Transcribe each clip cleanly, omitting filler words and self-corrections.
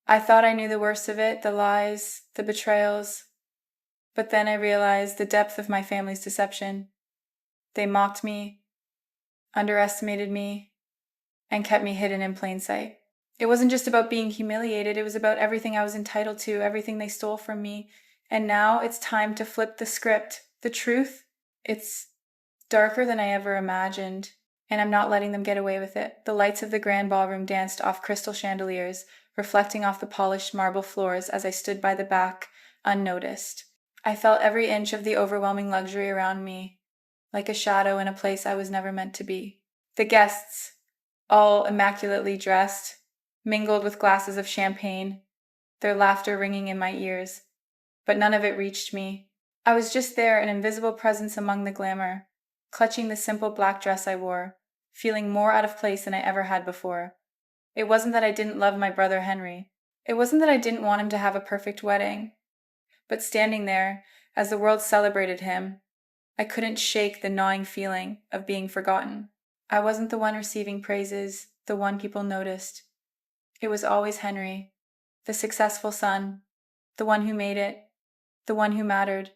I thought I knew the worst of it, the lies, the betrayals, but then I realized the depth of my family's deception. They mocked me, underestimated me, and kept me hidden in plain sight. It wasn't just about being humiliated, it was about everything I was entitled to, everything they stole from me. And now it's time to flip the script. The truth, it's darker than I ever imagined, and I'm not letting them get away with it. The lights of the grand ballroom danced off crystal chandeliers, reflecting off the polished marble floors as I stood by the back, unnoticed. I felt every inch of the overwhelming luxury around me, like a shadow in a place I was never meant to be. The guests, all immaculately dressed, mingled with glasses of champagne, their laughter ringing in my ears. But none of it reached me. I was just there, an invisible presence among the glamour, clutching the simple black dress I wore, feeling more out of place than I ever had before. It wasn't that I didn't love my brother Henry. It wasn't that I didn't want him to have a perfect wedding. But standing there, as the world celebrated him, I couldn't shake the gnawing feeling of being forgotten. I wasn't the one receiving praises, the one people noticed. It was always Henry, the successful son, the one who made it, the one who mattered.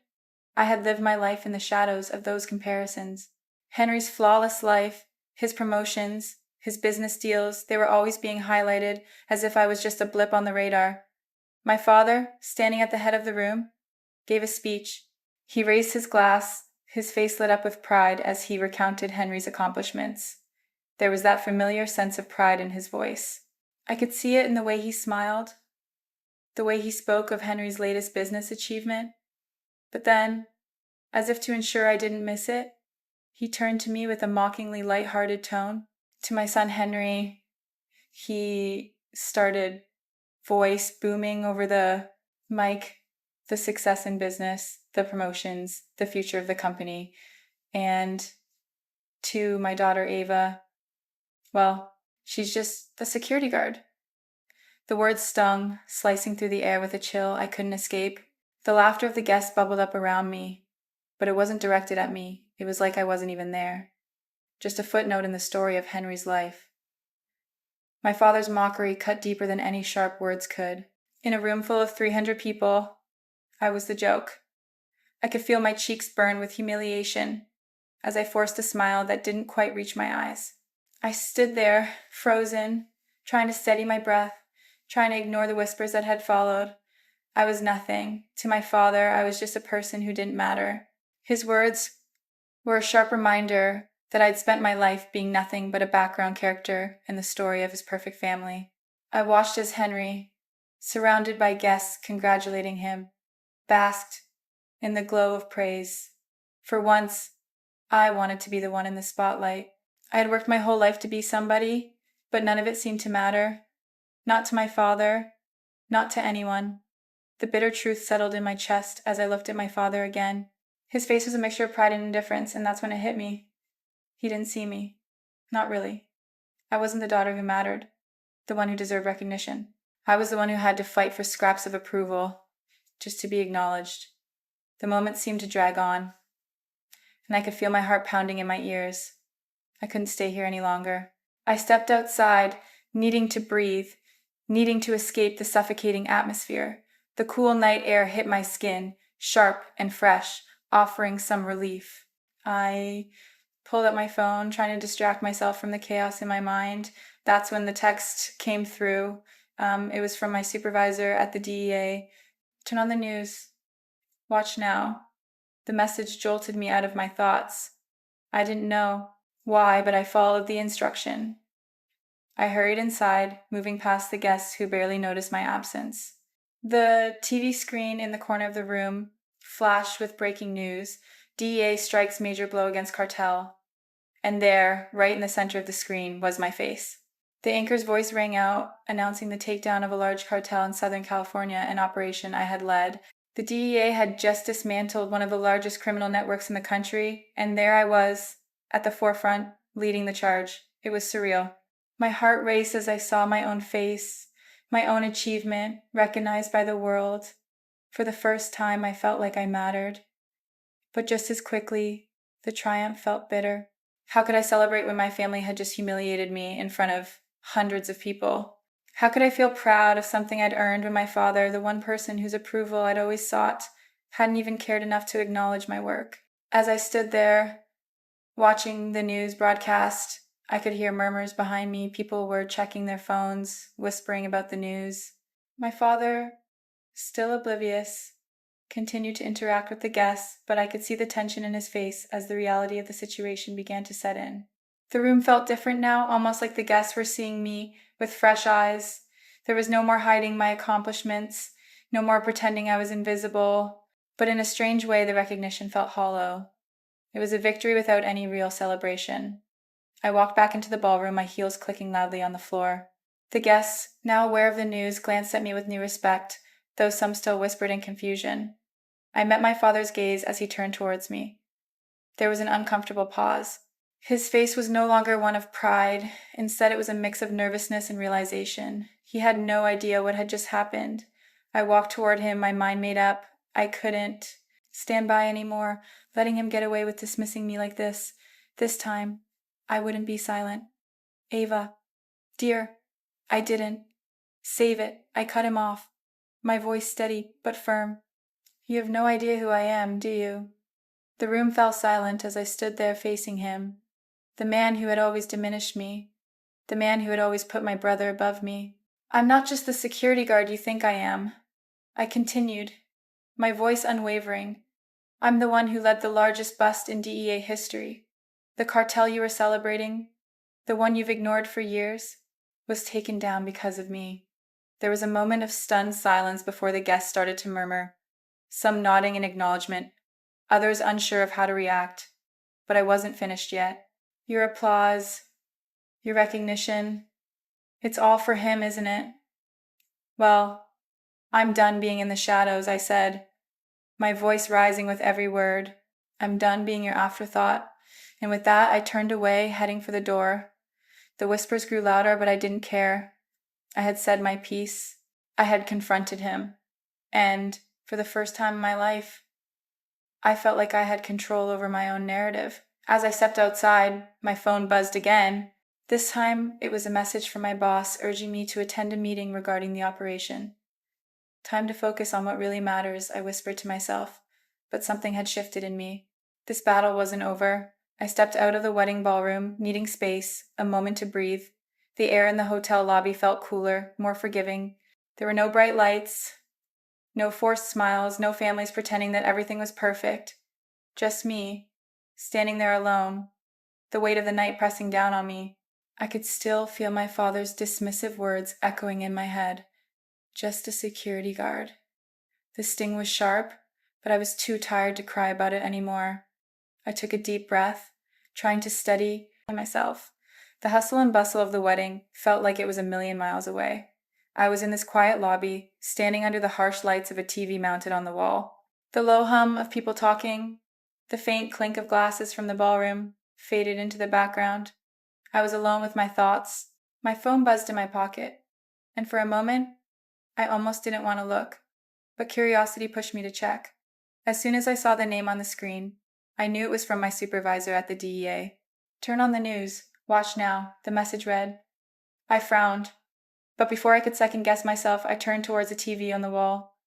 I had lived my life in the shadows of those comparisons. Henry's flawless life, his promotions, his business deals, they were always being highlighted as if I was just a blip on the radar. My father, standing at the head of the room, gave a speech. He raised his glass, his face lit up with pride as he recounted Henry's accomplishments. There was that familiar sense of pride in his voice. I could see it in the way he smiled, the way he spoke of Henry's latest business achievement. But then, as if to ensure I didn't miss it, he turned to me with a mockingly light-hearted tone. To my son Henry, he started voice booming over the mic, the success in business, the promotions, the future of the company. And to my daughter Ava, well, she's just the security guard. The words stung, slicing through the air with a chill I couldn't escape. The laughter of the guests bubbled up around me, but it wasn't directed at me. It was like I wasn't even there. Just a footnote in the story of Henry's life. My father's mockery cut deeper than any sharp words could. In a room full of 300 people, I was the joke. I could feel my cheeks burn with humiliation as I forced a smile that didn't quite reach my eyes. I stood there, frozen, trying to steady my breath, trying to ignore the whispers that had followed. I was nothing. To my father, I was just a person who didn't matter. His words were a sharp reminder that I'd spent my life being nothing but a background character in the story of his perfect family. I watched as Henry, surrounded by guests congratulating him, basked in the glow of praise. For once, I wanted to be the one in the spotlight. I had worked my whole life to be somebody, but none of it seemed to matter. Not to my father, not to anyone. The bitter truth settled in my chest as I looked at my father again. His face was a mixture of pride and indifference, and that's when it hit me. He didn't see me. Not really. I wasn't the daughter who mattered, the one who deserved recognition. I was the one who had to fight for scraps of approval, just to be acknowledged. The moments seemed to drag on, and I could feel my heart pounding in my ears. I couldn't stay here any longer. I stepped outside, needing to breathe, needing to escape the suffocating atmosphere. The cool night air hit my skin, sharp and fresh, offering some relief. I pulled up my phone, trying to distract myself from the chaos in my mind. That's when the text came through. It was from my supervisor at the DEA. Turn on the news. Watch now. The message jolted me out of my thoughts. I didn't know why, but I followed the instruction. I hurried inside, moving past the guests who barely noticed my absence. The TV screen in the corner of the room flashed with breaking news. DEA strikes major blow against cartel. And there, right in the center of the screen, was my face. The anchor's voice rang out, announcing the takedown of a large cartel in Southern California, an operation I had led. The DEA had just dismantled one of the largest criminal networks in the country, and there I was, at the forefront, leading the charge. It was surreal. My heart raced as I saw my own face, my own achievement, recognized by the world. For the first time, I felt like I mattered. But just as quickly, the triumph felt bitter. How could I celebrate when my family had just humiliated me in front of hundreds of people? How could I feel proud of something I'd earned when my father, the one person whose approval I'd always sought, hadn't even cared enough to acknowledge my work? As I stood there, watching the news broadcast, I could hear murmurs behind me. People were checking their phones, whispering about the news. My father, still oblivious, continued to interact with the guests, but I could see the tension in his face as the reality of the situation began to set in. The room felt different now, almost like the guests were seeing me with fresh eyes. There was no more hiding my accomplishments, no more pretending I was invisible, but in a strange way the recognition felt hollow. It was a victory without any real celebration. I walked back into the ballroom, my heels clicking loudly on the floor. The guests, now aware of the news, glanced at me with new respect, though some still whispered in confusion. I met my father's gaze as he turned towards me. There was an uncomfortable pause. His face was no longer one of pride. Instead, it was a mix of nervousness and realization. He had no idea what had just happened. I walked toward him, my mind made up. I couldn't stand by anymore, letting him get away with dismissing me like this. This time, I wouldn't be silent. Ava, dear, I didn't. Save it. I cut him off, my voice steady but firm. You have no idea who I am, do you? The room fell silent as I stood there facing him, the man who had always diminished me, the man who had always put my brother above me. I'm not just the security guard you think I am. I continued, my voice unwavering. I'm the one who led the largest bust in DEA history. The cartel you were celebrating, the one you've ignored for years, was taken down because of me. There was a moment of stunned silence before the guests started to murmur, some nodding in acknowledgement, others unsure of how to react. But I wasn't finished yet. Your applause, your recognition, it's all for him, isn't it? Well, I'm done being in the shadows, I said, my voice rising with every word. I'm done being your afterthought. And with that, I turned away, heading for the door. The whispers grew louder, but I didn't care. I had said my piece. I had confronted him. And, for the first time in my life, I felt like I had control over my own narrative. As I stepped outside, my phone buzzed again. This time, it was a message from my boss urging me to attend a meeting regarding the operation. Time to focus on what really matters, I whispered to myself, but something had shifted in me. This battle wasn't over. I stepped out of the wedding ballroom, needing space, a moment to breathe. The air in the hotel lobby felt cooler, more forgiving. There were no bright lights, no forced smiles, no families pretending that everything was perfect. Just me, standing there alone, the weight of the night pressing down on me. I could still feel my father's dismissive words echoing in my head. Just a security guard. The sting was sharp, but I was too tired to cry about it anymore. I took a deep breath, trying to steady myself. The hustle and bustle of the wedding felt like it was a million miles away. I was in this quiet lobby, standing under the harsh lights of a TV mounted on the wall. The low hum of people talking, the faint clink of glasses from the ballroom, faded into the background. I was alone with my thoughts. My phone buzzed in my pocket, and for a moment, I almost didn't want to look, but curiosity pushed me to check. As soon as I saw the name on the screen, I knew it was from my supervisor at the DEA. Turn on the news. Watch now, the message read. I frowned, but before I could second-guess myself, I turned towards the TV on the wall.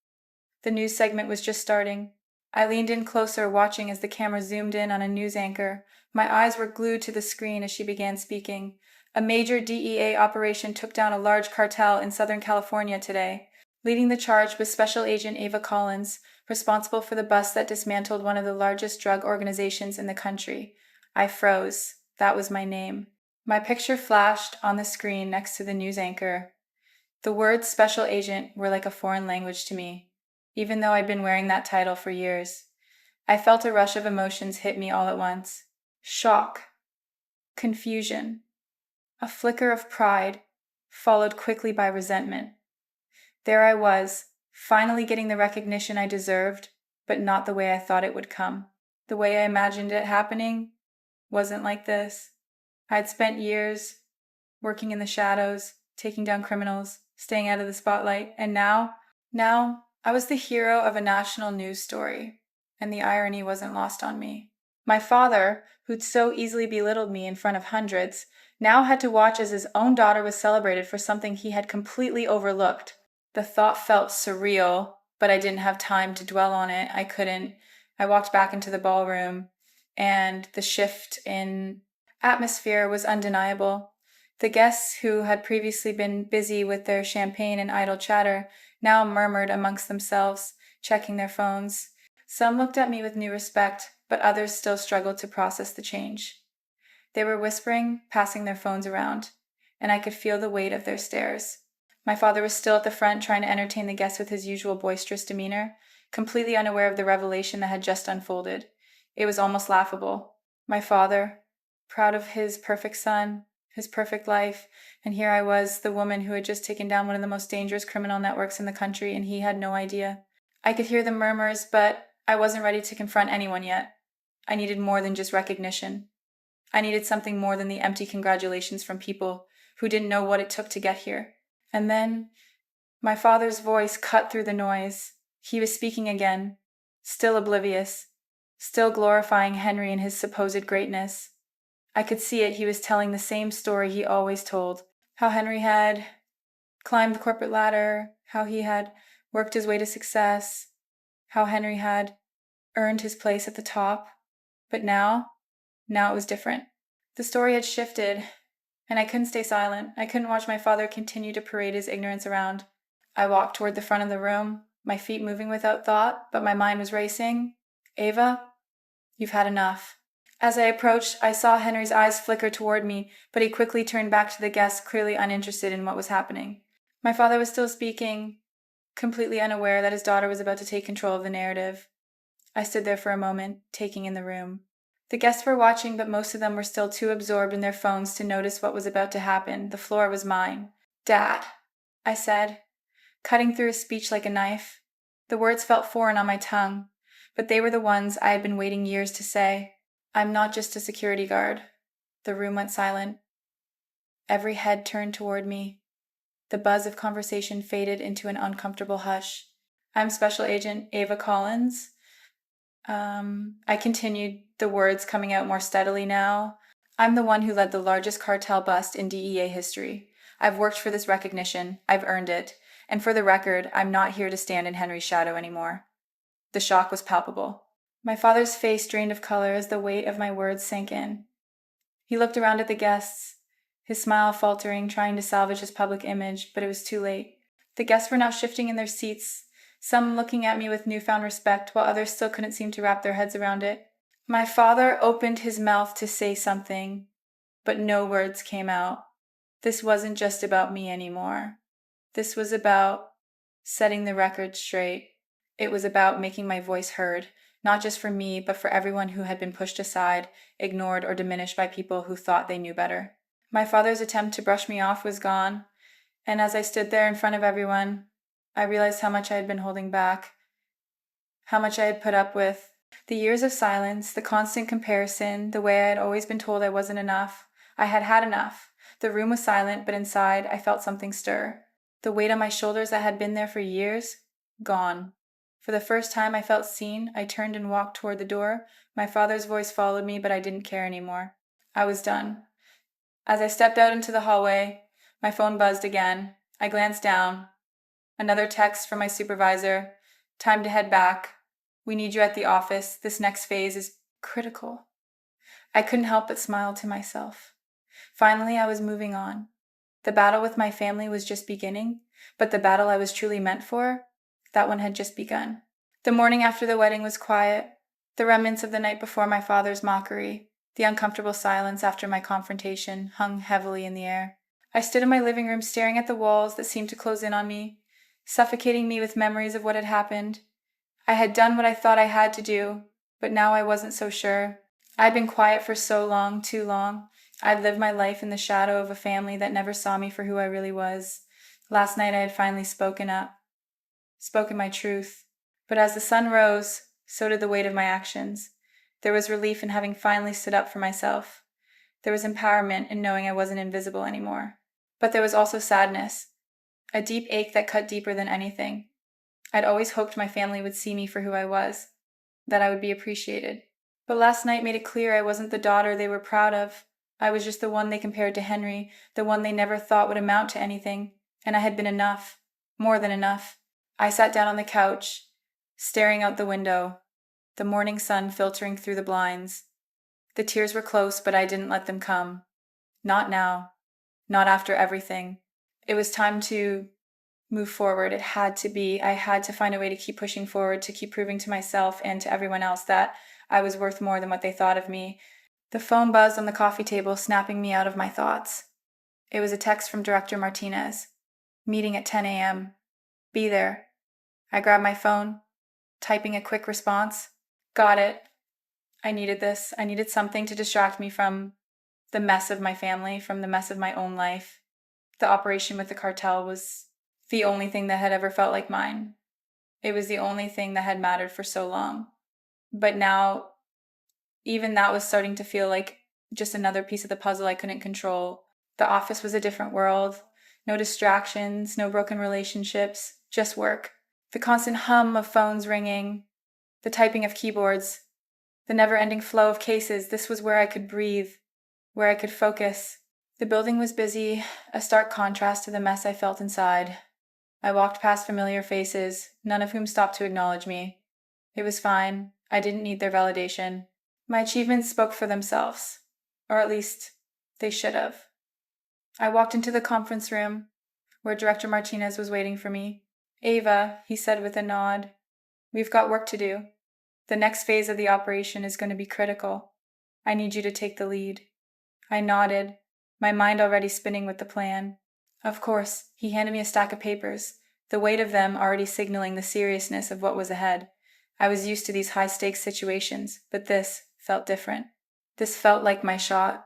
The news segment was just starting. I leaned in closer, watching as the camera zoomed in on a news anchor. My eyes were glued to the screen as she began speaking. A major DEA operation took down a large cartel in Southern California today. Leading the charge was Special Agent Ava Collins, responsible for the bust that dismantled one of the largest drug organizations in the country. I froze. That was my name. My picture flashed on the screen next to the news anchor. The words special agent were like a foreign language to me, even though I'd been wearing that title for years. I felt a rush of emotions hit me all at once. Shock, confusion, a flicker of pride, followed quickly by resentment. There I was, finally getting the recognition I deserved, but not the way I thought it would come. The way I imagined it happening wasn't like this. I had spent years working in the shadows, taking down criminals, staying out of the spotlight, and now I was the hero of a national news story, and the irony wasn't lost on me. My father, who'd so easily belittled me in front of hundreds, now had to watch as his own daughter was celebrated for something he had completely overlooked. The thought felt surreal, but I didn't have time to dwell on it. I couldn't. I walked back into the ballroom, and the shift in atmosphere was undeniable. The guests, who had previously been busy with their champagne and idle chatter, now murmured amongst themselves, checking their phones. Some looked at me with new respect, but others still struggled to process the change. They were whispering, passing their phones around, and I could feel the weight of their stares. My father was still at the front, trying to entertain the guests with his usual boisterous demeanor, completely unaware of the revelation that had just unfolded. It was almost laughable. My father, proud of his perfect son, his perfect life, and here I was, the woman who had just taken down one of the most dangerous criminal networks in the country, and he had no idea. I could hear the murmurs, but I wasn't ready to confront anyone yet. I needed more than just recognition. I needed something more than the empty congratulations from people who didn't know what it took to get here. And then my father's voice cut through the noise. He was speaking again, still oblivious, still glorifying Henry and his supposed greatness. I could see it. He was telling the same story he always told. How Henry had climbed the corporate ladder, how he had worked his way to success, how Henry had earned his place at the top. But now it was different. The story had shifted, and I couldn't stay silent. I couldn't watch my father continue to parade his ignorance around. I walked toward the front of the room, my feet moving without thought, but my mind was racing. Ava, you've had enough. As I approached, I saw Henry's eyes flicker toward me, but he quickly turned back to the guests, clearly uninterested in what was happening. My father was still speaking, completely unaware that his daughter was about to take control of the narrative. I stood there for a moment, taking in the room. The guests were watching, but most of them were still too absorbed in their phones to notice what was about to happen. The floor was mine. Dad, I said, cutting through his speech like a knife. The words felt foreign on my tongue, but they were the ones I had been waiting years to say. I'm not just a security guard. The room went silent. Every head turned toward me. The buzz of conversation faded into an uncomfortable hush. I'm Special Agent Ava Collins. I continued, the words coming out more steadily now. I'm the one who led the largest cartel bust in DEA history. I've worked for this recognition. I've earned it. And for the record, I'm not here to stand in Henry's shadow anymore. The shock was palpable. My father's face drained of color as the weight of my words sank in. He looked around at the guests, his smile faltering, trying to salvage his public image, but it was too late. The guests were now shifting in their seats, some looking at me with newfound respect, while others still couldn't seem to wrap their heads around it. My father opened his mouth to say something, but no words came out. This wasn't just about me anymore. This was about setting the record straight. It was about making my voice heard, not just for me, but for everyone who had been pushed aside, ignored, or diminished by people who thought they knew better. My father's attempt to brush me off was gone, and as I stood there in front of everyone, I realized how much I had been holding back, how much I had put up with. The years of silence, the constant comparison, the way I had always been told I wasn't enough. I had had enough. The room was silent, but inside I felt something stir. The weight on my shoulders that had been there for years, gone. For the first time I felt seen. I turned and walked toward the door. My father's voice followed me, but I didn't care anymore. I was done. As I stepped out into the hallway, my phone buzzed again. I glanced down. Another text from my supervisor. Time to head back. We need you at the office. This next phase is critical. I couldn't help but smile to myself. Finally, I was moving on. The battle with my family was just beginning, but the battle I was truly meant for, that one had just begun. The morning after the wedding was quiet. The remnants of the night before my father's mockery, the uncomfortable silence after my confrontation, hung heavily in the air. I stood in my living room staring at the walls that seemed to close in on me, suffocating me with memories of what had happened. I had done what I thought I had to do, but now I wasn't so sure. I'd been quiet for so long, too long. I'd lived my life in the shadow of a family that never saw me for who I really was. Last night I had finally spoken up, spoken my truth. But as the sun rose, so did the weight of my actions. There was relief in having finally stood up for myself. There was empowerment in knowing I wasn't invisible anymore. But there was also sadness, a deep ache that cut deeper than anything. I'd always hoped my family would see me for who I was, that I would be appreciated. But last night made it clear I wasn't the daughter they were proud of. I was just the one they compared to Henry, the one they never thought would amount to anything. And I had been enough. More than enough. I sat down on the couch, staring out the window, the morning sun filtering through the blinds. The tears were close, but I didn't let them come. Not now. Not after everything. It was time to move forward. It had to be. I had to find a way to keep pushing forward, to keep proving to myself and to everyone else that I was worth more than what they thought of me. The phone buzzed on the coffee table, snapping me out of my thoughts. It was a text from Director Martinez. Meeting at 10 a.m. Be there. I grabbed my phone, typing a quick response. Got it. I needed this. I needed something to distract me from the mess of my family, from the mess of my own life. The operation with the cartel was the only thing that had ever felt like mine. It was the only thing that had mattered for so long. But now, even that was starting to feel like just another piece of the puzzle I couldn't control. The office was a different world. No distractions, no broken relationships, just work. The constant hum of phones ringing, the typing of keyboards, the never-ending flow of cases. This was where I could breathe, where I could focus. The building was busy, a stark contrast to the mess I felt inside. I walked past familiar faces, none of whom stopped to acknowledge me. It was fine. I didn't need their validation. My achievements spoke for themselves. Or at least, they should have. I walked into the conference room, where Director Martinez was waiting for me. Ava, he said with a nod, we've got work to do. The next phase of the operation is going to be critical. I need you to take the lead. I nodded, my mind already spinning with the plan. Of course, he handed me a stack of papers, the weight of them already signaling the seriousness of what was ahead. I was used to these high-stakes situations, but this felt different. This felt like my shot.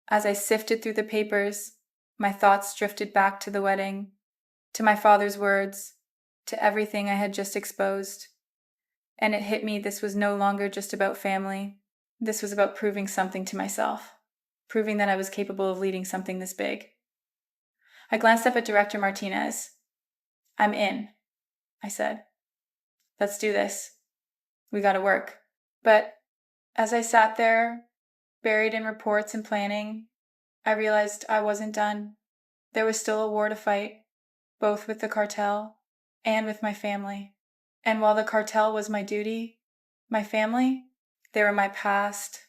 As I sifted through the papers, my thoughts drifted back to the wedding, to my father's words, to everything I had just exposed. And it hit me this was no longer just about family. This was about proving something to myself, proving that I was capable of leading something this big. I glanced up at Director Martinez. I'm in, I said. Let's do this. We gotta work. But as I sat there, buried in reports and planning, I realized I wasn't done. There was still a war to fight, both with the cartel and with my family. And while the cartel was my duty, my family, they were my past.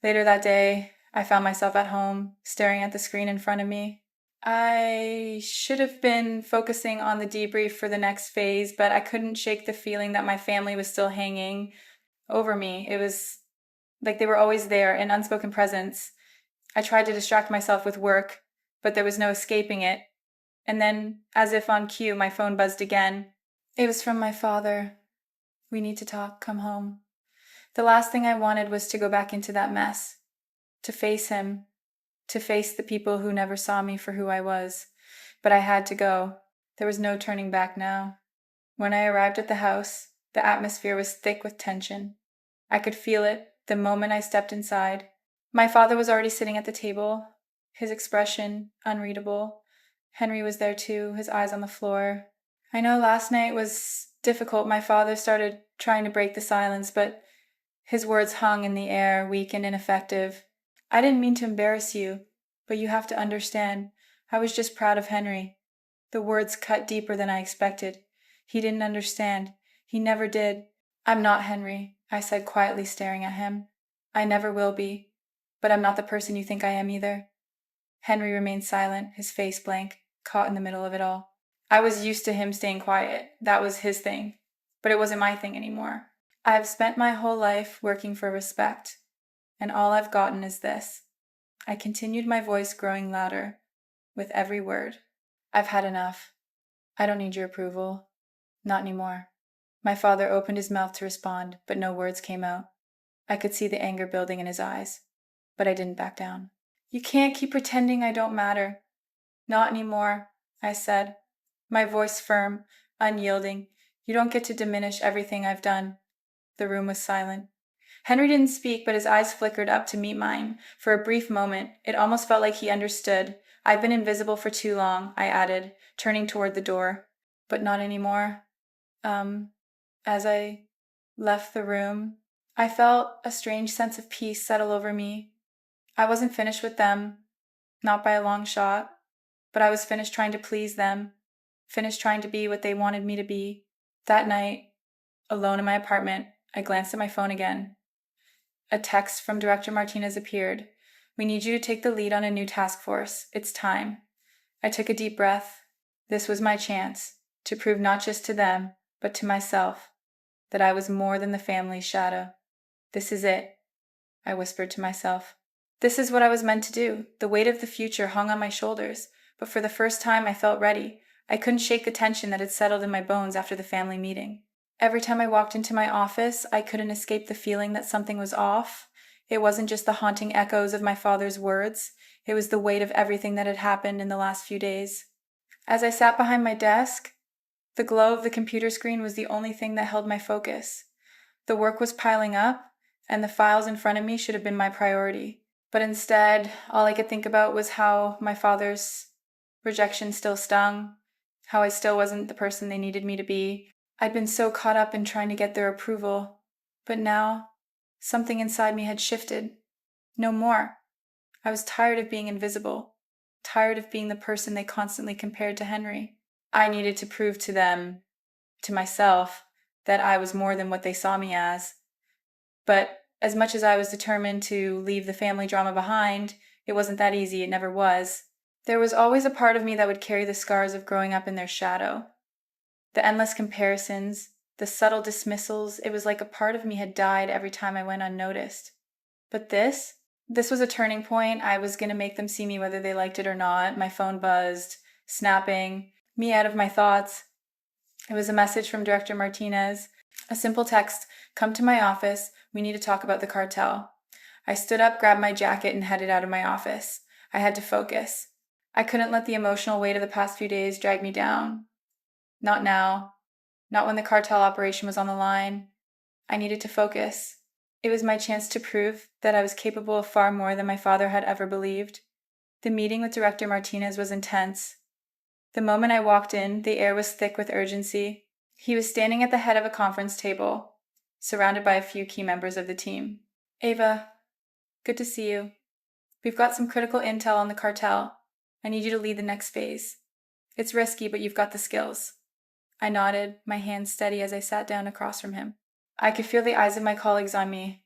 Later that day, I found myself at home, staring at the screen in front of me. I should have been focusing on the debrief for the next phase, but I couldn't shake the feeling that my family was still hanging over me. It was like they were always there, an unspoken presence. I tried to distract myself with work, but there was no escaping it. And then, as if on cue, my phone buzzed again. It was from my father. We need to talk. Come home. The last thing I wanted was to go back into that mess, to face him, to face the people who never saw me for who I was. But I had to go. There was no turning back now. When I arrived at the house, the atmosphere was thick with tension. I could feel it the moment I stepped inside. My father was already sitting at the table, his expression unreadable. Henry was there too, his eyes on the floor. I know last night was difficult. My father started trying to break the silence, but his words hung in the air, weak and ineffective. I didn't mean to embarrass you, but you have to understand. I was just proud of Henry. The words cut deeper than I expected. He didn't understand. He never did. I'm not Henry, I said quietly, staring at him. I never will be. But I'm not the person you think I am either. Henry remained silent, his face blank, caught in the middle of it all. I was used to him staying quiet. That was his thing. But it wasn't my thing anymore. I have spent my whole life working for respect, and all I've gotten is this. I continued, my voice growing louder with every word. I've had enough. I don't need your approval. Not anymore. My father opened his mouth to respond, but no words came out. I could see the anger building in his eyes, but I didn't back down. You can't keep pretending I don't matter. Not anymore, I said, my voice firm, unyielding. You don't get to diminish everything I've done. The room was silent. Henry didn't speak, but his eyes flickered up to meet mine. For a brief moment, it almost felt like he understood. I've been invisible for too long, I added, turning toward the door. But not anymore. As I left the room, I felt a strange sense of peace settle over me. I wasn't finished with them, not by a long shot, but I was finished trying to please them, finished trying to be what they wanted me to be. That night, alone in my apartment, I glanced at my phone again. A text from Director Martinez appeared. "We need you to take the lead on a new task force. It's time." I took a deep breath. This was my chance to prove not just to them, but to myself, that I was more than the family's shadow. "This is it," I whispered to myself. This is what I was meant to do. The weight of the future hung on my shoulders, but for the first time I felt ready. I couldn't shake the tension that had settled in my bones after the family meeting. Every time I walked into my office, I couldn't escape the feeling that something was off. It wasn't just the haunting echoes of my father's words. It was the weight of everything that had happened in the last few days. As I sat behind my desk, the glow of the computer screen was the only thing that held my focus. The work was piling up, and the files in front of me should have been my priority. But instead, all I could think about was how my father's rejection still stung, how I still wasn't the person they needed me to be. I'd been so caught up in trying to get their approval, but now something inside me had shifted. No more. I was tired of being invisible, tired of being the person they constantly compared to Henry. I needed to prove to them, to myself, that I was more than what they saw me as. But as much as I was determined to leave the family drama behind, it wasn't that easy. It never was. There was always a part of me that would carry the scars of growing up in their shadow. The endless comparisons, the subtle dismissals, it was like a part of me had died every time I went unnoticed. But this was a turning point. I was going to make them see me whether they liked it or not. My phone buzzed, snapping me out of my thoughts. It was a message from Director Martinez. A simple text: "Come to my office. We need to talk about the cartel." I stood up, grabbed my jacket, and headed out of my office. I had to focus. I couldn't let the emotional weight of the past few days drag me down. Not now. Not when the cartel operation was on the line. I needed to focus. It was my chance to prove that I was capable of far more than my father had ever believed. The meeting with Director Martinez was intense. The moment I walked in, the air was thick with urgency. He was standing at the head of a conference table, surrounded by a few key members of the team. "Ava, good to see you. We've got some critical intel on the cartel. I need you to lead the next phase. It's risky, but you've got the skills." I nodded, my hands steady as I sat down across from him. I could feel the eyes of my colleagues on me.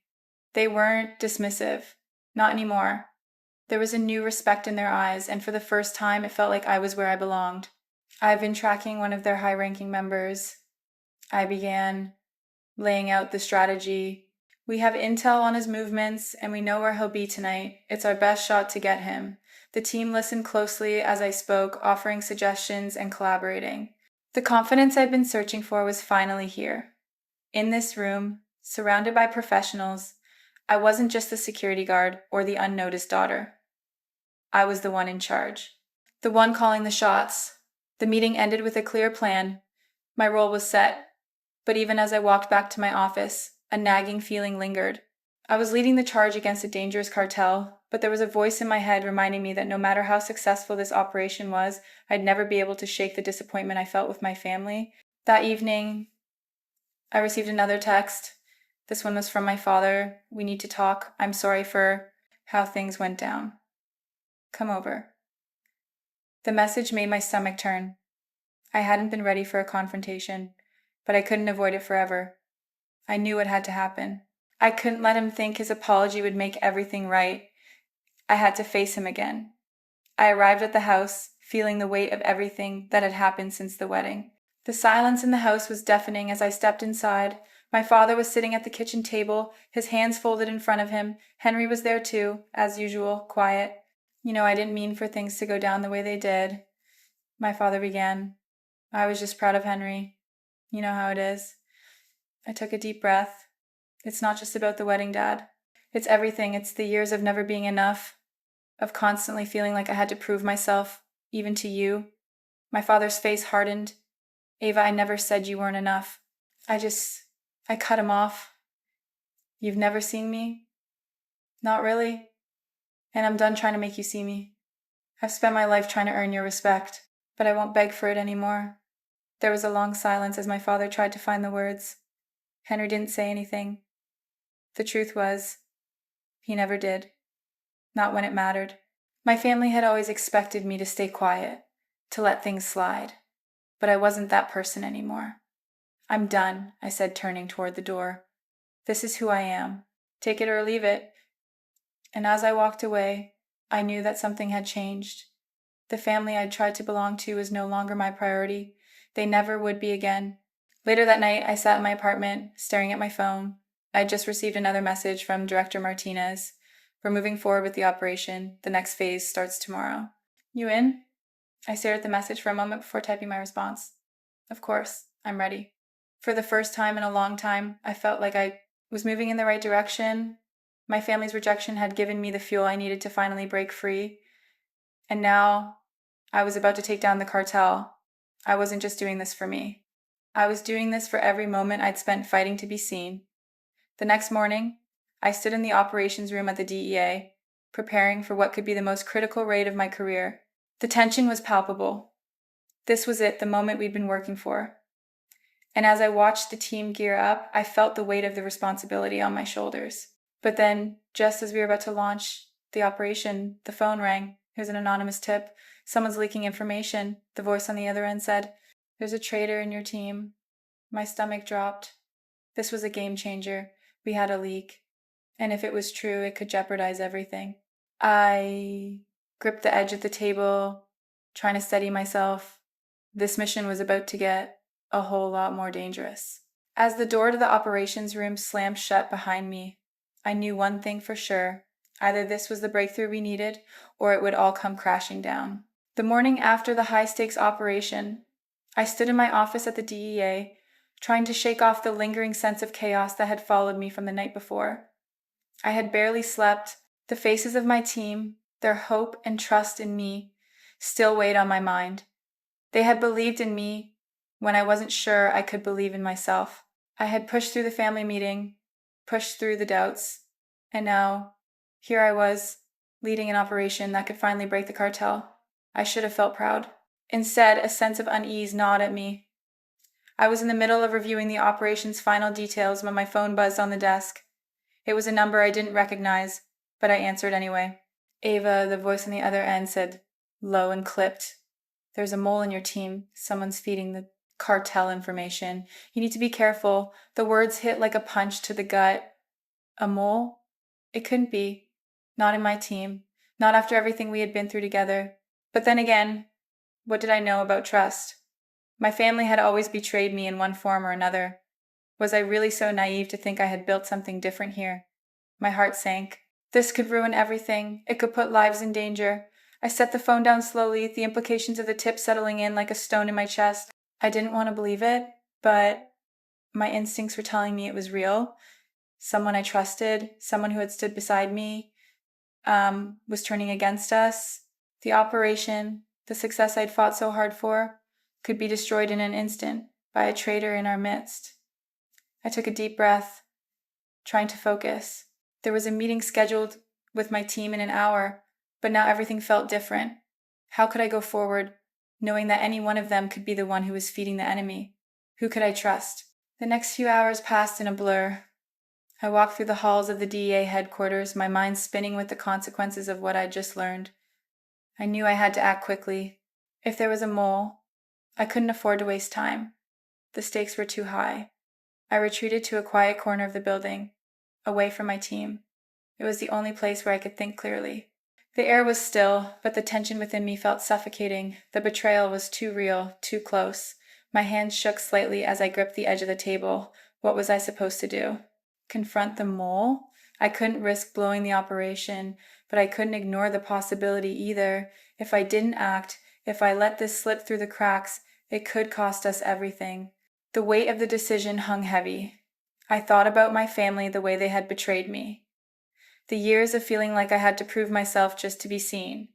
They weren't dismissive. Not anymore. There was a new respect in their eyes, and for the first time it felt like I was where I belonged. "I've been tracking one of their high-ranking members." I began laying out the strategy. "We have intel on his movements, and we know where he'll be tonight. It's our best shot to get him." The team listened closely as I spoke, offering suggestions and collaborating. The confidence I'd been searching for was finally here. In this room, surrounded by professionals, I wasn't just the security guard or the unnoticed daughter. I was the one in charge, the one calling the shots. The meeting ended with a clear plan. My role was set, but even as I walked back to my office, a nagging feeling lingered. I was leading the charge against a dangerous cartel, but there was a voice in my head reminding me that no matter how successful this operation was, I'd never be able to shake the disappointment I felt with my family. That evening, I received another text. This one was from my father. "We need to talk. I'm sorry for how things went down. Come over." The message made my stomach turn. I hadn't been ready for a confrontation, but I couldn't avoid it forever. I knew it had to happen. I couldn't let him think his apology would make everything right. I had to face him again. I arrived at the house, feeling the weight of everything that had happened since the wedding. The silence in the house was deafening as I stepped inside. My father was sitting at the kitchen table, his hands folded in front of him. Henry was there too, as usual, quiet. "I didn't mean for things to go down the way they did," my father began. "I was just proud of Henry. You know how it is." I took a deep breath. "It's not just about the wedding, Dad. It's everything. It's the years of never being enough, of constantly feeling like I had to prove myself, even to you." My father's face hardened. "Ava, I never said you weren't enough. I cut him off. You've never seen me? Not really. And I'm done trying to make you see me. I've spent my life trying to earn your respect, but I won't beg for it anymore." There was a long silence as my father tried to find the words. Henry didn't say anything. The truth was, he never did. Not when it mattered. My family had always expected me to stay quiet, to let things slide. But I wasn't that person anymore. I'm done, I said, turning toward the door. This is who I am. Take it or leave it. And as I walked away, I knew that something had changed. The family I'd tried to belong to was no longer my priority. They never would be again. Later that night, I sat in my apartment, staring at my phone. I had just received another message from Director Martinez. We're moving forward with the operation. The next phase starts tomorrow. You in? I stared at the message for a moment before typing my response. Of course, I'm ready. For the first time in a long time, I felt like I was moving in the right direction. My family's rejection had given me the fuel I needed to finally break free. And now I was about to take down the cartel. I wasn't just doing this for me. I was doing this for every moment I'd spent fighting to be seen. The next morning, I stood in the operations room at the DEA, preparing for what could be the most critical raid of my career. The tension was palpable. This was it, the moment we'd been working for. And as I watched the team gear up, I felt the weight of the responsibility on my shoulders. But then, just as we were about to launch the operation, the phone rang. It was an anonymous tip. Someone's leaking information. The voice on the other end said, "There's a traitor in your team." My stomach dropped. This was a game changer. We had a leak. And if it was true, it could jeopardize everything. I gripped the edge of the table, trying to steady myself. This mission was about to get a whole lot more dangerous. As the door to the operations room slammed shut behind me, I knew one thing for sure. Either this was the breakthrough we needed, or it would all come crashing down. The morning after the high-stakes operation, I stood in my office at the DEA, trying to shake off the lingering sense of chaos that had followed me from the night before. I had barely slept. The faces of my team, their hope and trust in me, still weighed on my mind. They had believed in me when I wasn't sure I could believe in myself. I had pushed through the family meeting, pushed through the doubts, and now, here I was, leading an operation that could finally break the cartel. I should have felt proud. Instead, a sense of unease gnawed at me. I was in the middle of reviewing the operation's final details when my phone buzzed on the desk. It was a number I didn't recognize, but I answered anyway. Ava, the voice on the other end, said, low and clipped, "There's a mole in your team. Someone's feeding the cartel information. You need to be careful." The words hit like a punch to the gut. A mole? It couldn't be. Not in my team. Not after everything we had been through together. But then again, what did I know about trust? My family had always betrayed me in one form or another. Was I really so naive to think I had built something different here? My heart sank. This could ruin everything. It could put lives in danger. I set the phone down slowly, the implications of the tip settling in like a stone in my chest. I didn't want to believe it, but my instincts were telling me it was real. Someone I trusted, someone who had stood beside me, was turning against us. The operation, the success I'd fought so hard for, could be destroyed in an instant by a traitor in our midst. I took a deep breath, trying to focus. There was a meeting scheduled with my team in an hour, but now everything felt different. How could I go forward, knowing that any one of them could be the one who was feeding the enemy? Who could I trust? The next few hours passed in a blur. I walked through the halls of the DEA headquarters, my mind spinning with the consequences of what I'd just learned. I knew I had to act quickly. If there was a mole, I couldn't afford to waste time. The stakes were too high. I retreated to a quiet corner of the building, away from my team. It was the only place where I could think clearly. The air was still, but the tension within me felt suffocating. The betrayal was too real, too close. My hands shook slightly as I gripped the edge of the table. What was I supposed to do? Confront the mole? I couldn't risk blowing the operation, but I couldn't ignore the possibility either. If I didn't act, if I let this slip through the cracks, it could cost us everything. The weight of the decision hung heavy. I thought about my family the way they had betrayed me. The years of feeling like I had to prove myself just to be seen.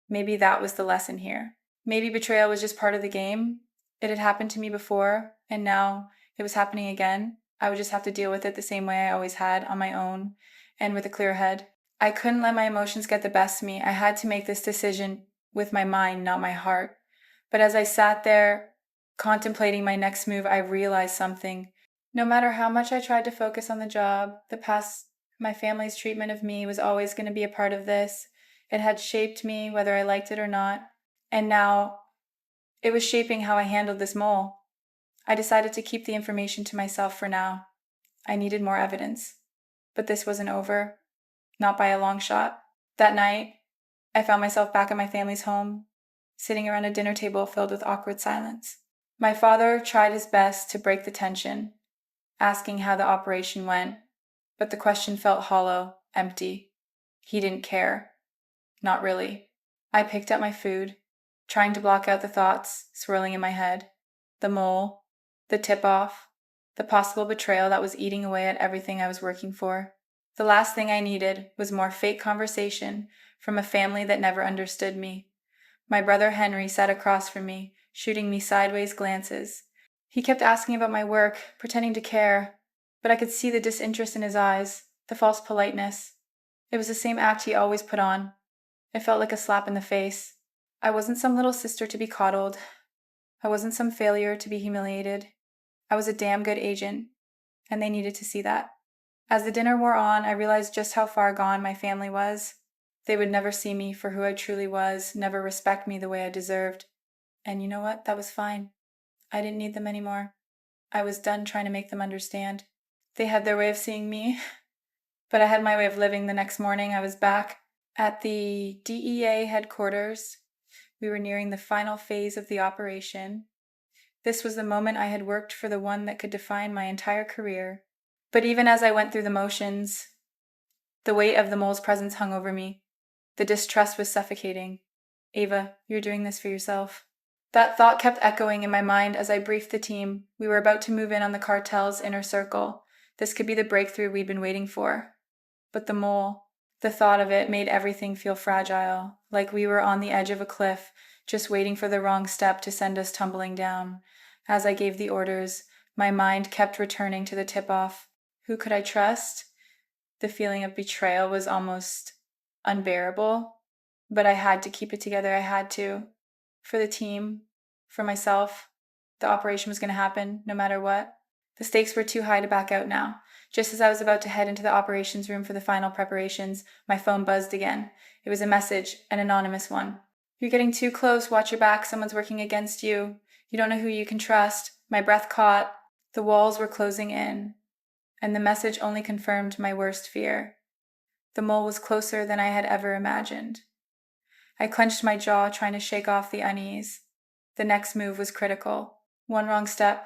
Maybe that was the lesson here. Maybe betrayal was just part of the game. It had happened to me before, and now it was happening again. I would just have to deal with it the same way I always had, on my own, and with a clear head. I couldn't let my emotions get the best of me. I had to make this decision with my mind, not my heart. But as I sat there, contemplating my next move, I realized something. No matter how much I tried to focus on the job, the past My family's treatment of me was always going to be a part of this. It had shaped me, whether I liked it or not. And now it was shaping how I handled this mole. I decided to keep the information to myself for now. I needed more evidence. But this wasn't over. Not by a long shot. That night, I found myself back at my family's home, sitting around a dinner table filled with awkward silence. My father tried his best to break the tension, asking how the operation went, but the question felt hollow, empty. He didn't care. Not really. I picked up my food, trying to block out the thoughts swirling in my head. The mole, the tip-off, the possible betrayal that was eating away at everything I was working for. The last thing I needed was more fake conversation from a family that never understood me. My brother Henry sat across from me, shooting me sideways glances. He kept asking about my work, pretending to care, but I could see the disinterest in his eyes, the false politeness. It was the same act he always put on. It felt like a slap in the face. I wasn't some little sister to be coddled. I wasn't some failure to be humiliated. I was a damn good agent, and they needed to see that. As the dinner wore on, I realized just how far gone my family was. They would never see me for who I truly was, never respect me the way I deserved. And you know what? That was fine. I didn't need them anymore. I was done trying to make them understand. They had their way of seeing me, but I had my way of living. The next morning, I was back at the DEA headquarters. We were nearing the final phase of the operation. This was the moment I had worked for, the one that could define my entire career. But even as I went through the motions, the weight of the mole's presence hung over me. The distrust was suffocating. Ava, you're doing this for yourself. That thought kept echoing in my mind as I briefed the team. We were about to move in on the cartel's inner circle. This could be the breakthrough we'd been waiting for. But the mole, the thought of it made everything feel fragile, like we were on the edge of a cliff, just waiting for the wrong step to send us tumbling down. As I gave the orders, my mind kept returning to the tip-off. Who could I trust? The feeling of betrayal was almost unbearable, but I had to keep it together. I had to. For the team, for myself, the operation was going to happen no matter what. The stakes were too high to back out now. Just as I was about to head into the operations room for the final preparations, my phone buzzed again. It was a message, an anonymous one. You're getting too close. Watch your back. Someone's working against you. You don't know who you can trust. My breath caught. The walls were closing in, and the message only confirmed my worst fear. The mole was closer than I had ever imagined. I clenched my jaw, trying to shake off the unease. The next move was critical. One wrong step,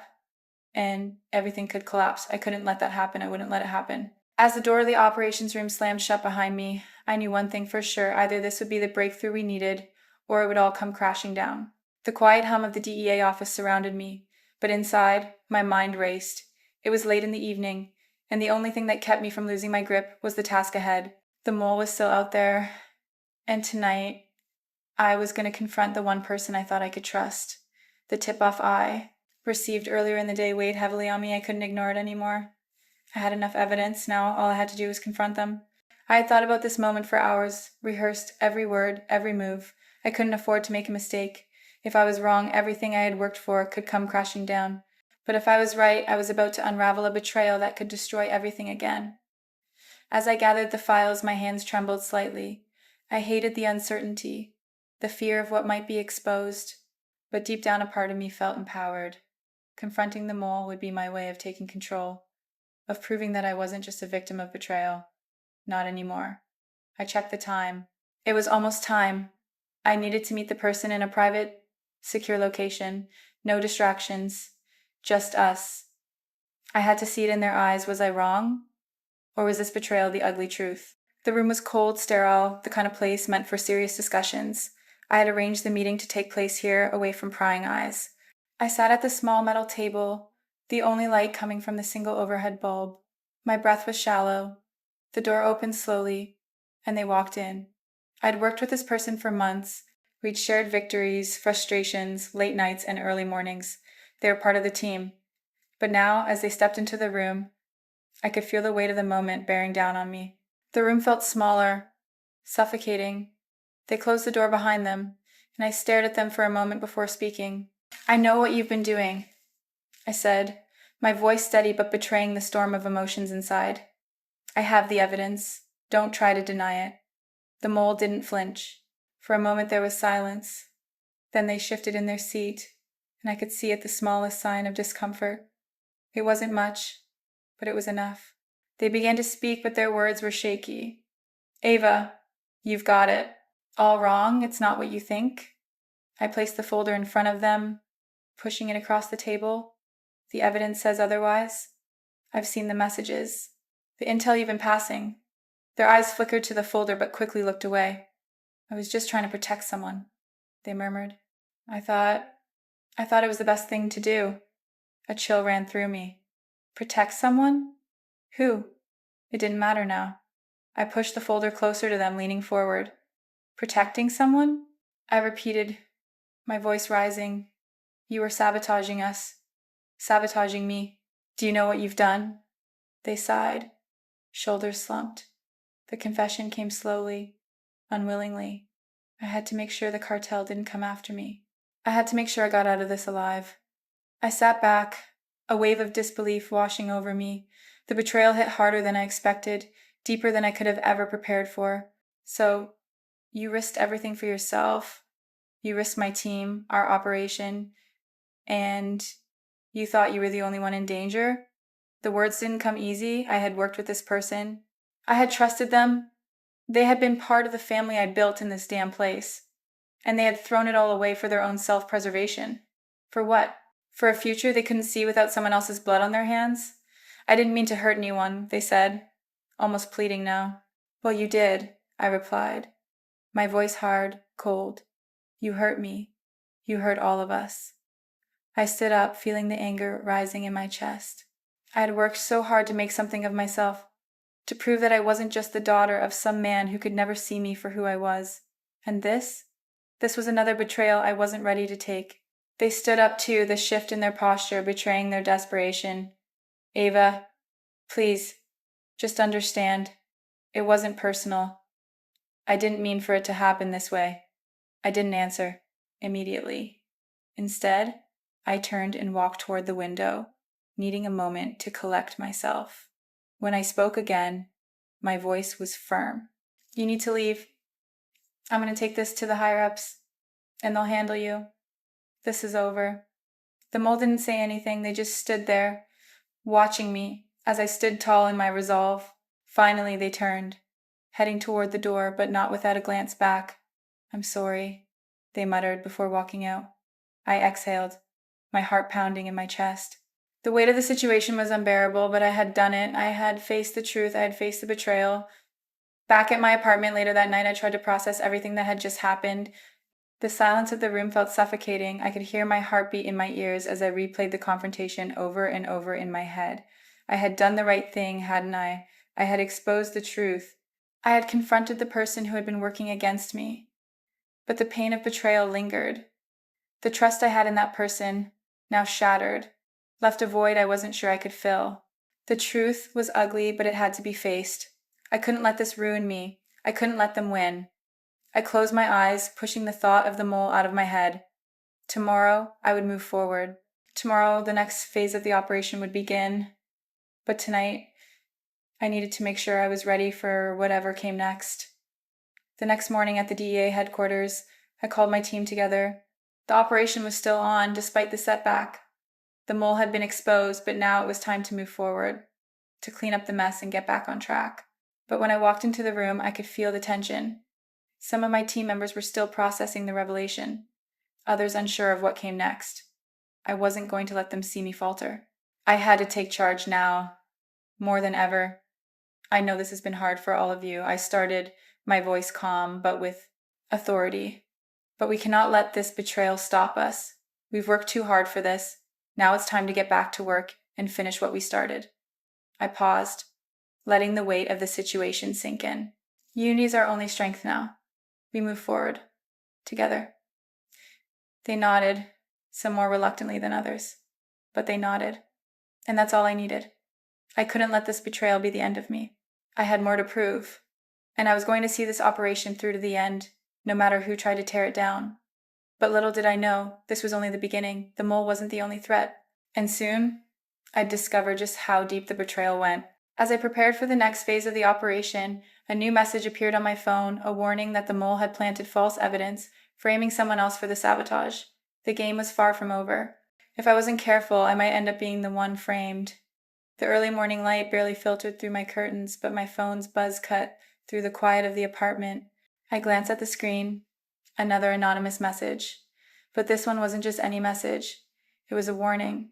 and everything could collapse. I couldn't let that happen. I wouldn't let it happen. As the door of the operations room slammed shut behind me, I knew one thing for sure. Either this would be the breakthrough we needed, or it would all come crashing down. The quiet hum of the DEA office surrounded me, but inside, my mind raced. It was late in the evening, and the only thing that kept me from losing my grip was the task ahead. The mole was still out there, and tonight, I was going to confront the one person I thought I could trust. The tip-off I received earlier in the day weighed heavily on me. I couldn't ignore it anymore. I had enough evidence. Now all I had to do was confront them. I had thought about this moment for hours, rehearsed every word, every move. I couldn't afford to make a mistake. If I was wrong, everything I had worked for could come crashing down. But if I was right, I was about to unravel a betrayal that could destroy everything again. As I gathered the files, my hands trembled slightly. I hated the uncertainty, the fear of what might be exposed, but deep down a part of me felt empowered. Confronting the mole would be my way of taking control, of proving that I wasn't just a victim of betrayal. Not anymore. I checked the time. It was almost time. I needed to meet the person in a private, secure location. No distractions. Just us. I had to see it in their eyes. Was I wrong? Or was this betrayal the ugly truth? The room was cold, sterile, the kind of place meant for serious discussions. I had arranged the meeting to take place here, away from prying eyes. I sat at the small metal table, the only light coming from the single overhead bulb. My breath was shallow. The door opened slowly, and they walked in. I'd worked with this person for months. We'd shared victories, frustrations, late nights, and early mornings. They were part of the team. But now, as they stepped into the room, I could feel the weight of the moment bearing down on me. The room felt smaller, suffocating. They closed the door behind them, and I stared at them for a moment before speaking. I know what you've been doing, I said, my voice steady but betraying the storm of emotions inside. I have the evidence. Don't try to deny it. The mole didn't flinch. For a moment there was silence. Then they shifted in their seat, and I could see at the smallest sign of discomfort. It wasn't much, but it was enough. They began to speak, but their words were shaky. Ava, you've got it. All wrong, it's not what you think. I placed the folder in front of them, pushing it across the table. The evidence says otherwise. I've seen the messages, the intel you've been passing. Their eyes flickered to the folder but quickly looked away. I was just trying to protect someone, they murmured. I thought it was the best thing to do. A chill ran through me. Protect someone? Who? It didn't matter now. I pushed the folder closer to them, leaning forward. Protecting someone? I repeated, my voice rising. You were sabotaging us. Sabotaging me. Do you know what you've done? They sighed. Shoulders slumped. The confession came slowly, unwillingly. I had to make sure the cartel didn't come after me. I had to make sure I got out of this alive. I sat back, a wave of disbelief washing over me. The betrayal hit harder than I expected, deeper than I could have ever prepared for. So, you risked everything for yourself. You risked my team, our operation, and you thought you were the only one in danger? The words didn't come easy. I had worked with this person. I had trusted them. They had been part of the family I'd built in this damn place. And they had thrown it all away for their own self-preservation. For what? For a future they couldn't see without someone else's blood on their hands? I didn't mean to hurt anyone, they said, almost pleading now. Well, you did, I replied, my voice hard, cold. You hurt me. You hurt all of us. I stood up, feeling the anger rising in my chest. I had worked so hard to make something of myself, to prove that I wasn't just the daughter of some man who could never see me for who I was. And this was another betrayal I wasn't ready to take. They stood up too, the shift in their posture betraying their desperation. Ava, please, just understand. It wasn't personal. I didn't mean for it to happen this way. I didn't answer immediately. Instead, I turned and walked toward the window, needing a moment to collect myself. When I spoke again, my voice was firm. You need to leave. I'm going to take this to the higher-ups, and they'll handle you. This is over. The mole didn't say anything. They just stood there, watching me as I stood tall in my resolve. Finally, they turned, heading toward the door, but not without a glance back. I'm sorry, they muttered before walking out. I exhaled, my heart pounding in my chest. The weight of the situation was unbearable, but I had done it. I had faced the truth. I had faced the betrayal. Back at my apartment later that night, I tried to process everything that had just happened. The silence of the room felt suffocating. I could hear my heartbeat in my ears as I replayed the confrontation over and over in my head. I had done the right thing, hadn't I? I had exposed the truth. I had confronted the person who had been working against me. But the pain of betrayal lingered. The trust I had in that person, now shattered, left a void I wasn't sure I could fill. The truth was ugly, but it had to be faced. I couldn't let this ruin me. I couldn't let them win. I closed my eyes, pushing the thought of the mole out of my head. Tomorrow, I would move forward. Tomorrow, the next phase of the operation would begin. But tonight, I needed to make sure I was ready for whatever came next. The next morning at the DEA headquarters, I called my team together. The operation was still on, despite the setback. The mole had been exposed, but now it was time to move forward, to clean up the mess and get back on track. But when I walked into the room, I could feel the tension. Some of my team members were still processing the revelation, others unsure of what came next. I wasn't going to let them see me falter. I had to take charge now, more than ever. I know this has been hard for all of you. I started, my voice calm, but with authority. But we cannot let this betrayal stop us. We've worked too hard for this. Now it's time to get back to work and finish what we started. I paused, letting the weight of the situation sink in. Unity is our only strength now. We move forward, together. They nodded, some more reluctantly than others. But they nodded. And that's all I needed. I couldn't let this betrayal be the end of me. I had more to prove. And I was going to see this operation through to the end, no matter who tried to tear it down. But little did I know, this was only the beginning. The mole wasn't the only threat. And soon, I'd discover just how deep the betrayal went, As I prepared for the next phase of the operation, a new message appeared on my phone, a warning that the mole had planted false evidence, framing someone else for the sabotage. The game was far from over. If I wasn't careful, I might end up being the one framed. The early morning light barely filtered through my curtains, but my phone's buzz cut through the quiet of the apartment. I glanced at the screen. Another anonymous message. But this one wasn't just any message. It was a warning.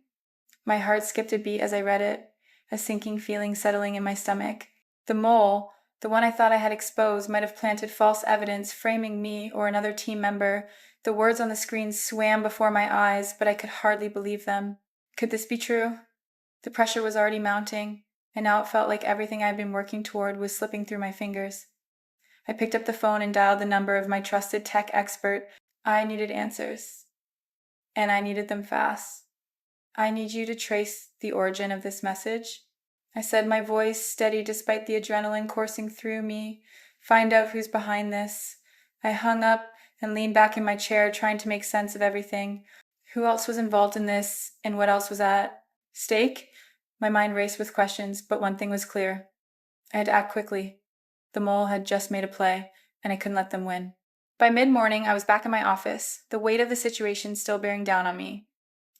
My heart skipped a beat as I read it, a sinking feeling settling in my stomach. The mole, the one I thought I had exposed, might have planted false evidence, framing me or another team member. The words on the screen swam before my eyes, but I could hardly believe them. Could this be true? The pressure was already mounting, and now it felt like everything I had been working toward was slipping through my fingers. I picked up the phone and dialed the number of my trusted tech expert. I needed answers, and I needed them fast. "I need you to trace the origin of this message," I said, my voice steady despite the adrenaline coursing through me. "Find out who's behind this." I hung up and leaned back in my chair, trying to make sense of everything. Who else was involved in this, and what else was at stake? My mind raced with questions, but one thing was clear. I had to act quickly. The mole had just made a play, and I couldn't let them win. By mid-morning, I was back in my office, the weight of the situation still bearing down on me.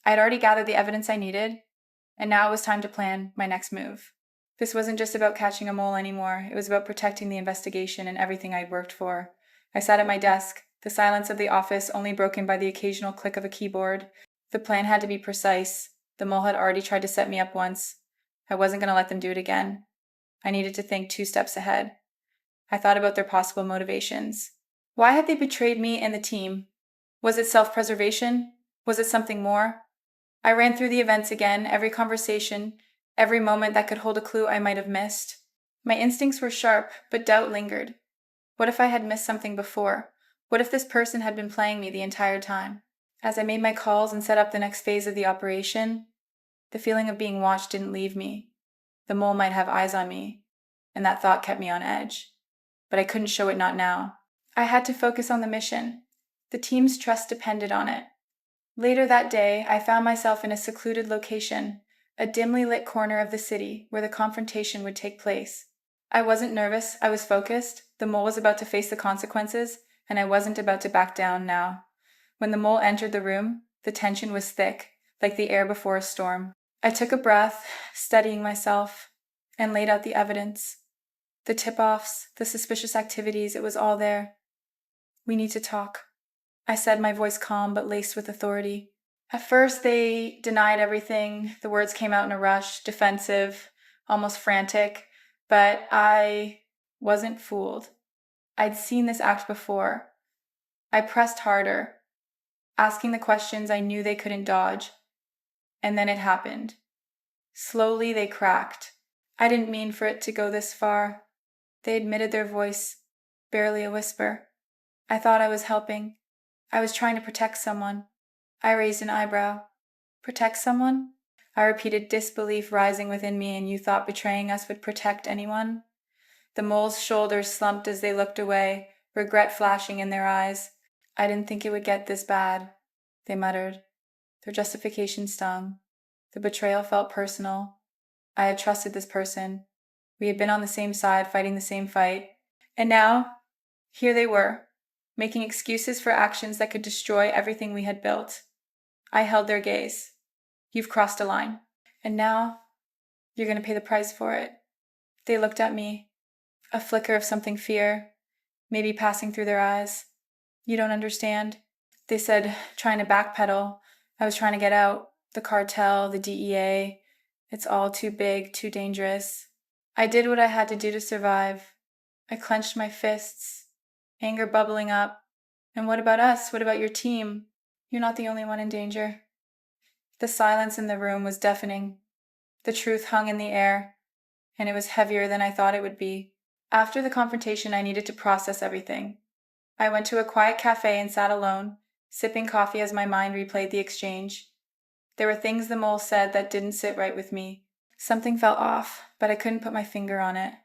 I had already gathered the evidence I needed, and now it was time to plan my next move. This wasn't just about catching a mole anymore. It was about protecting the investigation and everything I'd worked for. I sat at my desk, the silence of the office only broken by the occasional click of a keyboard. The plan had to be precise. The mole had already tried to set me up once. I wasn't going to let them do it again. I needed to think 2 steps ahead. I thought about their possible motivations. Why had they betrayed me and the team? Was it self-preservation? Was it something more? I ran through the events again, every conversation, every moment that could hold a clue I might have missed. My instincts were sharp, but doubt lingered. What if I had missed something before? What if this person had been playing me the entire time? As I made my calls and set up the next phase of the operation, the feeling of being watched didn't leave me. The mole might have eyes on me, and that thought kept me on edge. But I couldn't show it, not now. I had to focus on the mission. The team's trust depended on it. Later that day, I found myself in a secluded location, a dimly lit corner of the city where the confrontation would take place. I wasn't nervous, I was focused. The mole was about to face the consequences, and I wasn't about to back down now. When the mole entered the room, the tension was thick, like the air before a storm. I took a breath, steadying myself, and laid out the evidence. The tip-offs, the suspicious activities, it was all there. "We need to talk," I said, my voice calm but laced with authority. At first, they denied everything. The words came out in a rush, defensive, almost frantic, but I wasn't fooled. I'd seen this act before. I pressed harder, asking the questions I knew they couldn't dodge. And then it happened. Slowly, they cracked. I didn't mean for it to go this far. They admitted their voice, barely a whisper. I thought I was helping. I was trying to protect someone. I raised an eyebrow. "Protect someone?" I repeated, disbelief rising within me. "And you thought betraying us would protect anyone?" The mole's shoulders slumped as they looked away, regret flashing in their eyes. "I didn't think it would get this bad," they muttered. Their justification stung. The betrayal felt personal. I had trusted this person. We had been on the same side, fighting the same fight. And now, here they were, making excuses for actions that could destroy everything we had built. I held their gaze. "You've crossed a line. And now, you're going to pay the price for it." They looked at me, a flicker of something fear, maybe passing through their eyes. "You don't understand," they said, trying to backpedal. I was trying to get out. The cartel, the DEA. It's all too big, too dangerous. I did what I had to do to survive. I clenched my fists, anger bubbling up. "And what about us? What about your team? You're not the only one in danger." The silence in the room was deafening. The truth hung in the air, and it was heavier than I thought it would be. After the confrontation, I needed to process everything. I went to a quiet cafe and sat alone, sipping coffee as my mind replayed the exchange. There were things the mole said that didn't sit right with me. Something felt off, but I couldn't put my finger on it.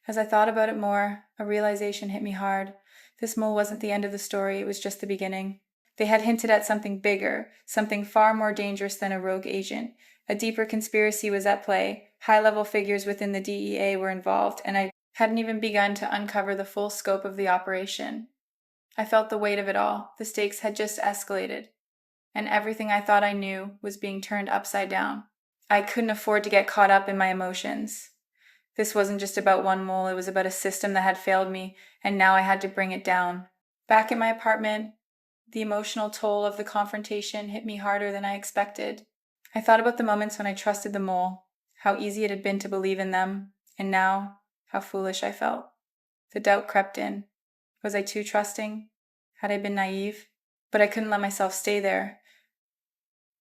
As I thought about it more, a realization hit me hard. This mole wasn't the end of the story, it was just the beginning. They had hinted at something bigger, something far more dangerous than a rogue agent. A deeper conspiracy was at play, high-level figures within the DEA were involved, and I hadn't even begun to uncover the full scope of the operation. I felt the weight of it all. The stakes had just escalated, and everything I thought I knew was being turned upside down. I couldn't afford to get caught up in my emotions. This wasn't just about one mole, it was about a system that had failed me, and now I had to bring it down. Back in my apartment, the emotional toll of the confrontation hit me harder than I expected. I thought about the moments when I trusted the mole, how easy it had been to believe in them, and now, how foolish I felt. The doubt crept in. Was I too trusting? Had I been naive? But I couldn't let myself stay there.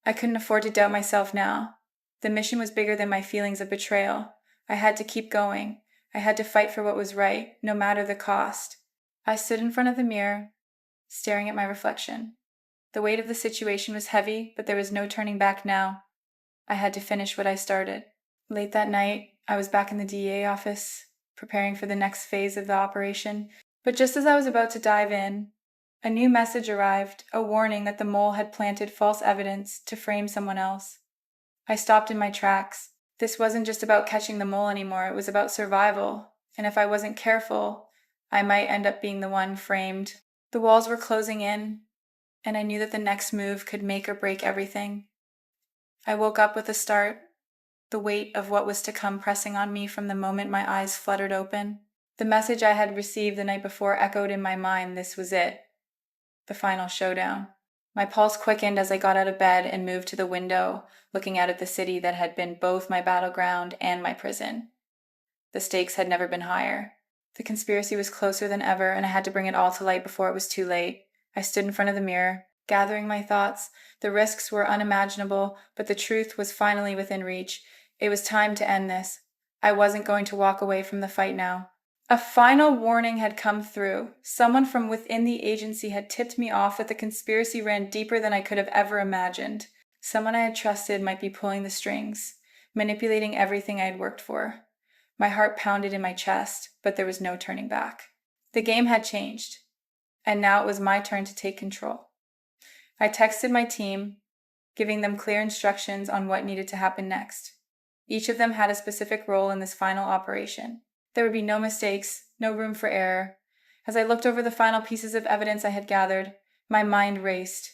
I couldn't afford to doubt myself now. The mission was bigger than my feelings of betrayal. I had to keep going. I had to fight for what was right, no matter the cost. I stood in front of the mirror, staring at my reflection. The weight of the situation was heavy, but there was no turning back now. I had to finish what I started. Late that night, I was back in the DEA office, preparing for the next phase of the operation. But just as I was about to dive in, a new message arrived, a warning that the mole had planted false evidence to frame someone else. I stopped in my tracks. This wasn't just about catching the mole anymore, it was about survival. And if I wasn't careful, I might end up being the one framed. The walls were closing in, and I knew that the next move could make or break everything. I woke up with a start, the weight of what was to come pressing on me from the moment my eyes fluttered open. The message I had received the night before echoed in my mind. This was it. The final showdown. My pulse quickened as I got out of bed and moved to the window, looking out at the city that had been both my battleground and my prison. The stakes had never been higher. The conspiracy was closer than ever, and I had to bring it all to light before it was too late. I stood in front of the mirror, gathering my thoughts. The risks were unimaginable, but the truth was finally within reach. It was time to end this. I wasn't going to walk away from the fight now. A final warning had come through. Someone from within the agency had tipped me off that the conspiracy ran deeper than I could have ever imagined. Someone I had trusted might be pulling the strings, manipulating everything I had worked for. My heart pounded in my chest, but there was no turning back. The game had changed, and now it was my turn to take control. I texted my team, giving them clear instructions on what needed to happen next. Each of them had a specific role in this final operation. There would be no mistakes, no room for error. As I looked over the final pieces of evidence I had gathered, my mind raced.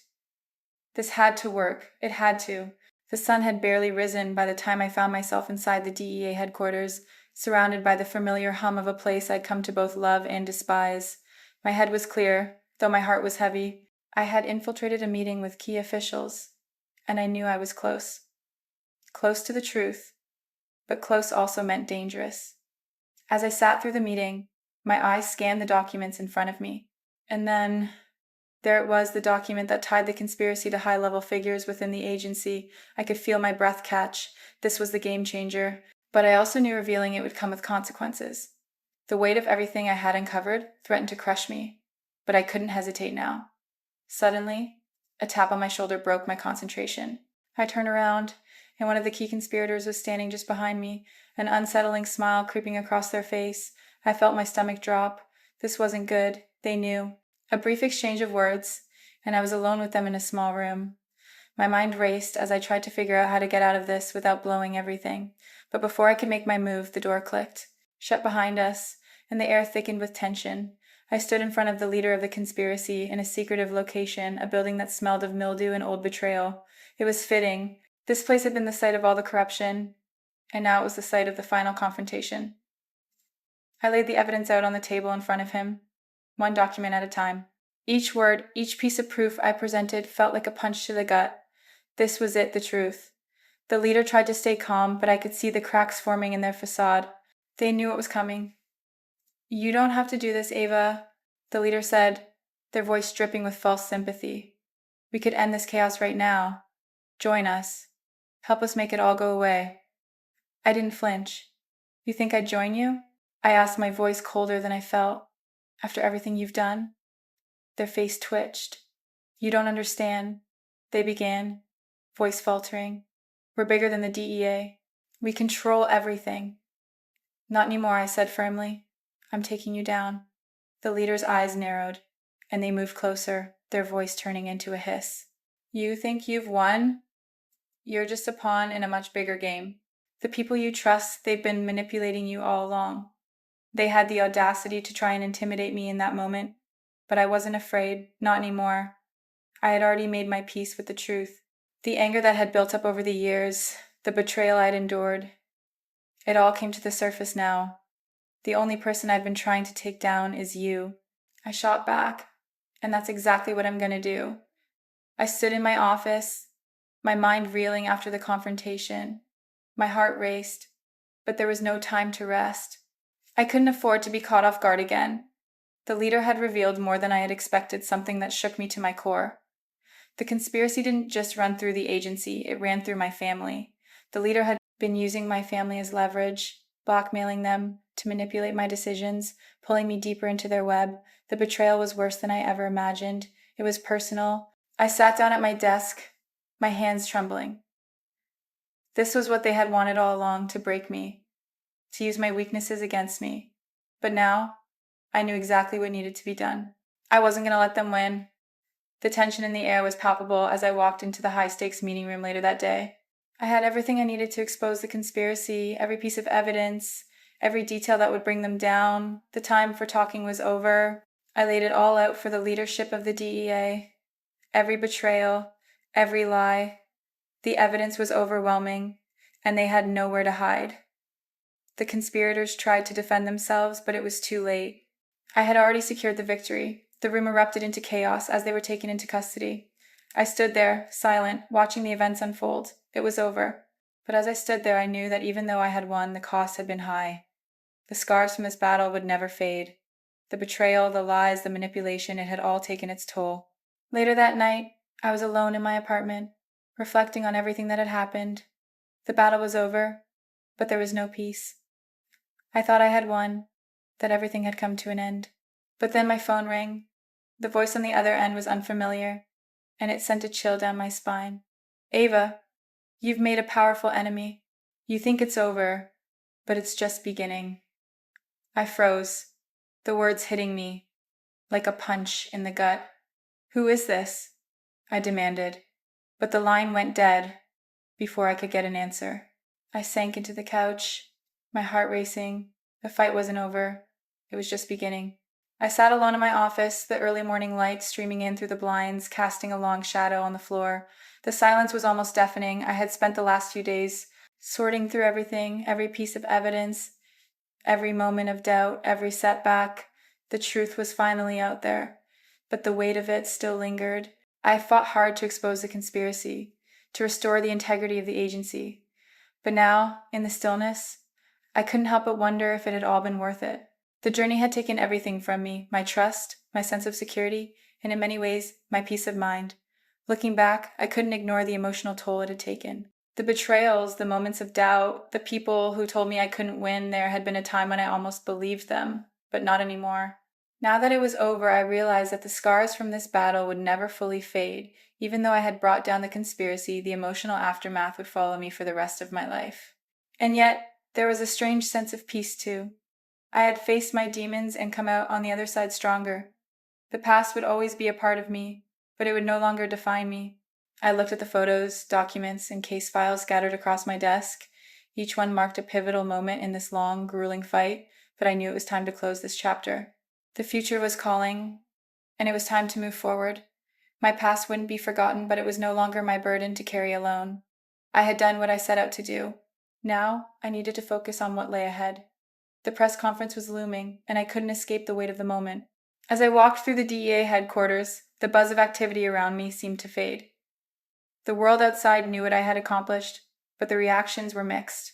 This had to work. It had to. The sun had barely risen by the time I found myself inside the DEA headquarters, surrounded by the familiar hum of a place I'd come to both love and despise. My head was clear, though my heart was heavy. I had infiltrated a meeting with key officials, and I knew I was close. Close to the truth, but close also meant dangerous. As I sat through the meeting, my eyes scanned the documents in front of me. And then, there it was, the document that tied the conspiracy to high-level figures within the agency. I could feel my breath catch. This was the game changer. But I also knew revealing it would come with consequences. The weight of everything I had uncovered threatened to crush me, but I couldn't hesitate now. Suddenly, a tap on my shoulder broke my concentration. I turned around, and one of the key conspirators was standing just behind me, an unsettling smile creeping across their face. I felt my stomach drop. This wasn't good. They knew. A brief exchange of words, and I was alone with them in a small room. My mind raced as I tried to figure out how to get out of this without blowing everything. But before I could make my move, the door clicked, shut behind us, and the air thickened with tension. I stood in front of the leader of the conspiracy in a secretive location, a building that smelled of mildew and old betrayal. It was fitting. This place had been the site of all the corruption, and now it was the site of the final confrontation. I laid the evidence out on the table in front of him, one document at a time. Each word, each piece of proof I presented felt like a punch to the gut. This was it, the truth. The leader tried to stay calm, but I could see the cracks forming in their facade. They knew what was coming. "You don't have to do this, Ava," the leader said, their voice dripping with false sympathy. "We could end this chaos right now. Join us. Help us make it all go away." I didn't flinch. "You think I'd join you?" I asked, my voice colder than I felt. "After everything you've done?" Their face twitched. "You don't understand," they began, voice faltering. "We're bigger than the DEA. We control everything." "Not anymore," I said firmly. "I'm taking you down." The leader's eyes narrowed, and they moved closer, their voice turning into a hiss. "You think you've won? You're just a pawn in a much bigger game. The people you trust, they've been manipulating you all along. They had the audacity to try and intimidate me in that moment, but I wasn't afraid, not anymore. I had already made my peace with the truth. The anger that had built up over the years, the betrayal I'd endured, it all came to the surface now. The only person I've been trying to take down is you. I shot back, and that's exactly what I'm going to do. I stood in my office, my mind reeling after the confrontation. My heart raced, but there was no time to rest. I couldn't afford to be caught off guard again. The leader had revealed more than I had expected, something that shook me to my core. The conspiracy didn't just run through the agency, it ran through my family. The leader had been using my family as leverage, blackmailing them to manipulate my decisions, pulling me deeper into their web. The betrayal was worse than I ever imagined. It was personal. I sat down at my desk, my hands trembling. This was what they had wanted all along, to break me, to use my weaknesses against me. But now, I knew exactly what needed to be done. I wasn't going to let them win. The tension in the air was palpable as I walked into the high-stakes meeting room later that day. I had everything I needed to expose the conspiracy, every piece of evidence, every detail that would bring them down. The time for talking was over. I laid it all out for the leadership of the DEA. Every betrayal, every lie. The evidence was overwhelming, and they had nowhere to hide. The conspirators tried to defend themselves, but it was too late. I had already secured the victory. The room erupted into chaos as they were taken into custody. I stood there, silent, watching the events unfold. It was over. But as I stood there, I knew that even though I had won, the cost had been high. The scars from this battle would never fade. The betrayal, the lies, the manipulation, it had all taken its toll. Later that night, I was alone in my apartment, reflecting on everything that had happened. The battle was over, but there was no peace. I thought I had won, that everything had come to an end. But then my phone rang. The voice on the other end was unfamiliar, and it sent a chill down my spine. Ava, you've made a powerful enemy. You think it's over, but it's just beginning. I froze, the words hitting me like a punch in the gut. Who is this? I demanded, but the line went dead before I could get an answer. I sank into the couch, my heart racing. The fight wasn't over. It was just beginning. I sat alone in my office, the early morning light streaming in through the blinds, casting a long shadow on the floor. The silence was almost deafening. I had spent the last few days sorting through everything, every piece of evidence, every moment of doubt, every setback. The truth was finally out there, but the weight of it still lingered. I fought hard to expose the conspiracy, to restore the integrity of the agency. But now, in the stillness, I couldn't help but wonder if it had all been worth it. The journey had taken everything from me, my trust, my sense of security, and in many ways, my peace of mind. Looking back, I couldn't ignore the emotional toll it had taken. The betrayals, the moments of doubt, the people who told me I couldn't win. There had been a time when I almost believed them, but not anymore. Now that it was over, I realized that the scars from this battle would never fully fade. Even though I had brought down the conspiracy, the emotional aftermath would follow me for the rest of my life. And yet, there was a strange sense of peace too. I had faced my demons and come out on the other side stronger. The past would always be a part of me, but it would no longer define me. I looked at the photos, documents, and case files scattered across my desk. Each one marked a pivotal moment in this long, grueling fight, but I knew it was time to close this chapter. The future was calling, and it was time to move forward. My past wouldn't be forgotten, but it was no longer my burden to carry alone. I had done what I set out to do. Now, I needed to focus on what lay ahead. The press conference was looming, and I couldn't escape the weight of the moment. As I walked through the DEA headquarters, the buzz of activity around me seemed to fade. The world outside knew what I had accomplished, but the reactions were mixed.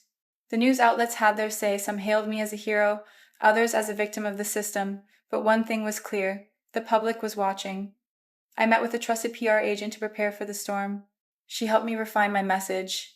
The news outlets had their say. Some hailed me as a hero, others as a victim of the system, but one thing was clear: the public was watching. I met with a trusted PR agent to prepare for the storm. She helped me refine my message,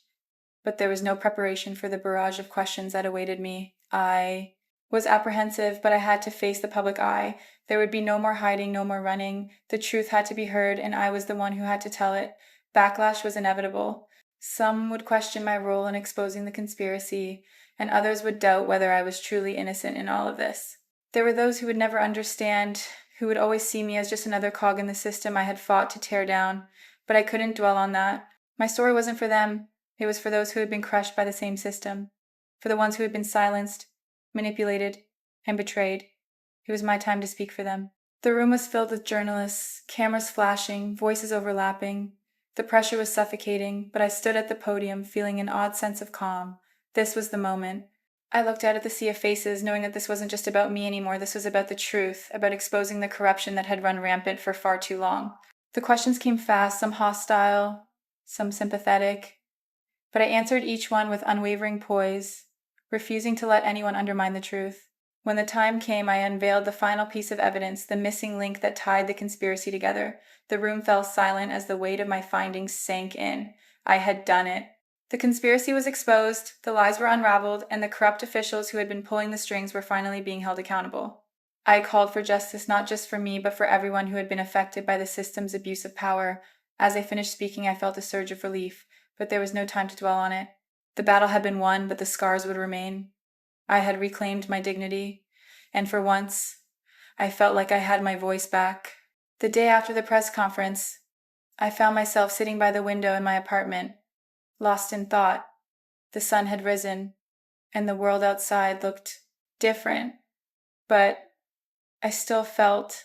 but there was no preparation for the barrage of questions that awaited me. I was apprehensive, but I had to face the public eye. There would be no more hiding, no more running. The truth had to be heard, and I was the one who had to tell it. Backlash was inevitable. Some would question my role in exposing the conspiracy, and others would doubt whether I was truly innocent in all of this. There were those who would never understand, who would always see me as just another cog in the system I had fought to tear down, but I couldn't dwell on that. My story wasn't for them. It was for those who had been crushed by the same system, for the ones who had been silenced, manipulated, and betrayed. It was my time to speak for them. The room was filled with journalists, cameras flashing, voices overlapping. The pressure was suffocating, but I stood at the podium, feeling an odd sense of calm. This was the moment. I looked out at the sea of faces, knowing that this wasn't just about me anymore. This was about the truth, about exposing the corruption that had run rampant for far too long. The questions came fast, some hostile, some sympathetic, but I answered each one with unwavering poise, refusing to let anyone undermine the truth. When the time came, I unveiled the final piece of evidence, the missing link that tied the conspiracy together. The room fell silent as the weight of my findings sank in. I had done it. The conspiracy was exposed, the lies were unraveled, and the corrupt officials who had been pulling the strings were finally being held accountable. I called for justice not just for me, but for everyone who had been affected by the system's abuse of power. As I finished speaking, I felt a surge of relief, but there was no time to dwell on it. The battle had been won, but the scars would remain. I had reclaimed my dignity, and for once, I felt like I had my voice back. The day after the press conference, I found myself sitting by the window in my apartment, lost in thought. The sun had risen, and the world outside looked different, but I still felt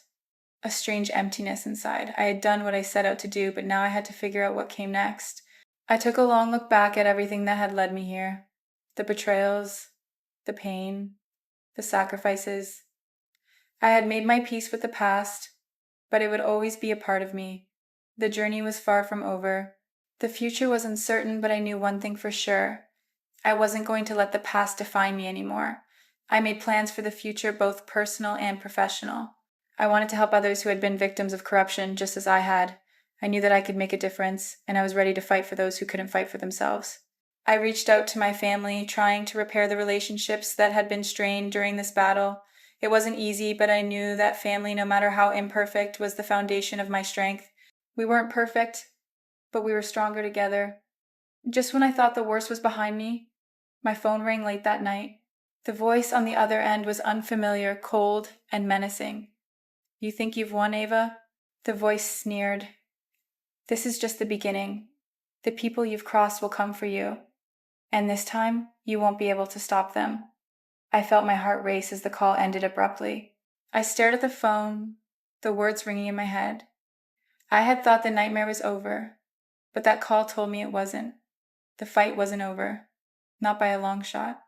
a strange emptiness inside. I had done what I set out to do, but now I had to figure out what came next. I took a long look back at everything that had led me here. The betrayals, the pain, the sacrifices. I had made my peace with the past, but it would always be a part of me. The journey was far from over. The future was uncertain, but I knew one thing for sure. I wasn't going to let the past define me anymore. I made plans for the future, both personal and professional. I wanted to help others who had been victims of corruption just as I had. I knew that I could make a difference, and I was ready to fight for those who couldn't fight for themselves. I reached out to my family, trying to repair the relationships that had been strained during this battle. It wasn't easy, but I knew that family, no matter how imperfect, was the foundation of my strength. We weren't perfect, but we were stronger together. Just when I thought the worst was behind me, my phone rang late that night. The voice on the other end was unfamiliar, cold, and menacing. "You think you've won, Ava?" The voice sneered. "This is just the beginning. The people you've crossed will come for you. And this time, you won't be able to stop them." I felt my heart race as the call ended abruptly. I stared at the phone, the words ringing in my head. I had thought the nightmare was over, but that call told me it wasn't. The fight wasn't over. Not by a long shot.